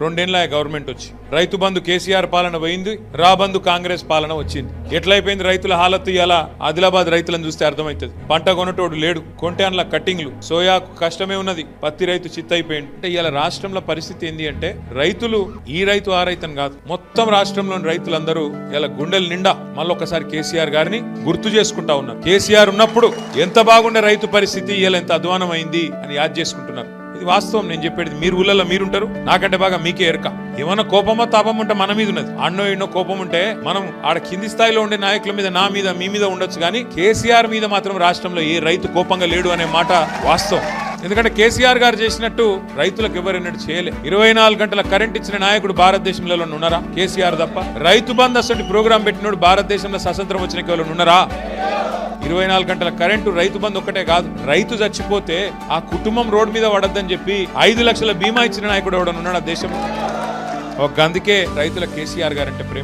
2 ఏళ్ల గవర్నమెంట్ వచ్చి రైతు బంధు కేసీఆర్ పాలన పోయింది, రా బంధు కాంగ్రెస్ పాలన వచ్చింది. ఎట్లయిపోయింది రైతుల హాలత్? ఇలా ఆదిలాబాద్ రైతులను చూస్తే అర్థమవుతుంది. పంట కొనటోడు లేడు, కొంటే అందులో కట్టింగ్లు, సోయాకు కష్టమే ఉన్నది, పత్తి రైతు చిత్తయిపోయింది. అంటే ఇలా రాష్ట్రంలో పరిస్థితి ఏంది అంటే రైతులు ఈ రైతు ఆ రైతు కాదు, మొత్తం రాష్ట్రంలోని రైతులందరూ ఇలా గుండెల నిండా మళ్ళొకసారి కేసీఆర్ గారిని గుర్తు చేసుకుంటా ఉన్నారు. కేసీఆర్ ఉన్నప్పుడు ఎంత బాగుండే రైతు పరిస్థితి, ఇలా ఎంత అధ్వానం అయింది అని యాద్ చేసుకుంటున్నారు. ఇది వాస్తవం. నేను చెప్పేది మీరు ఊళ్ళలో మీరుంటారు, నాకంటే బాగా మీకే ఎరక. ఏమన్నా కోపమో తాపం ఉంటే మన మీద ఉన్నది. అన్నో ఎన్నో కోపం ఉంటే మనం ఆడ కింది స్థాయిలో ఉండే నాయకుల మీద, నా మీద, మీ మీద ఉండొచ్చు, కానీ కేసీఆర్ మీద మాత్రం రాష్ట్రంలో ఏ రైతు కోపంగా లేడు అనే మాట వాస్తవం. ఎందుకంటే కేసీఆర్ గారు చేసినట్టు రైతులకు ఎవరైనా చేయలే. 24 గంటల కరెంట్ ఇచ్చిన నాయకుడు భారతదేశంలో ఉన్నారా? కేసీఆర్ తప్ప. రైతు బంధు అసలు ప్రోగ్రాం పెట్టినోడు భారతదేశంలో స్వతంత్రం వచ్చిన ఎవరు ఉన్నారా? 24 గంటల కరెంటు, రైతు బంధు ఒక్కటే కాదు. రైతు చచ్చిపోతే ఆ కుటుంబం రోడ్డు మీద పడద్దని చెప్పి 5 లక్షల బీమా ఇచ్చిన నాయకుడు ఎవడన్నా ఉన్నాడు ఆ దేశంలో? అందుకే రైతుల కేసీఆర్ గారంటే ప్రేమ.